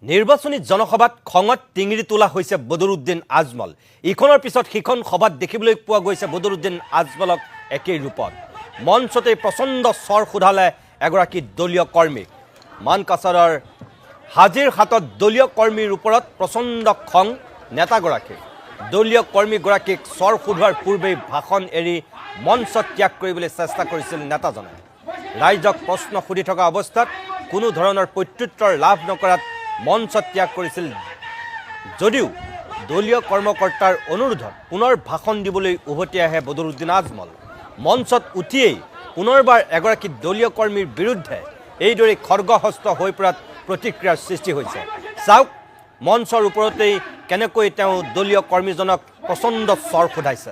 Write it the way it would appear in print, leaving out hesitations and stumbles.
নিৰ্বাচনী জনসভাত খঙত টিঙিৰি তোলা হৈছে বদৰুদ্দিন আজমল। ইখনৰ পিছত সিখন সভাত দেখিবলৈ পোৱা গৈছে বদৰুদ্দিন আজমলক একেই ৰূপত। মঞ্চতে প্ৰচণ্ড স্বৰ সোধালে এগৰাকী দলীয় কৰ্মীক। মানকাছাৰৰ হাজিৰ হাতত দলীয় কৰ্মীৰ ওপৰত প্ৰচণ্ড খং নেতাগৰাকীৰ। দলীয় কৰ্মীগৰাকীক স্বৰ সোধোৱাৰ পূৰ্বেই ভাষণ এৰি মঞ্চ ত্যাগ কৰিবলৈ চেষ্টা কৰিছিল নেতাজনে। ৰাইজক প্ৰশ্ন সুধি থকা অৱস্থাত কোনো ধৰণৰ প্ৰত্যুত্তৰ লাভ নকৰাত মঞ্চ ত্যাগ কৰিছিল যদিও দলীয় কৰ্মকৰ্তাৰ অনুৰোধত পুনৰ ভাষণ দিবলৈ উভতি আহে বদৰুদ্দিন আজমল। মঞ্চত উঠিয়েই পুনৰবাৰ এগৰাকী দলীয় কৰ্মীৰ বিৰুদ্ধে এইদৰে খৰ্গহস্ত হৈ পৰাত প্ৰতিক্ৰিয়াৰ সৃষ্টি হৈছে। চাওক মঞ্চৰ ওপৰতেই কেনেকৈ তেওঁ দলীয় কৰ্মীজনক প্ৰচণ্ড স্বৰ সোধাইছে।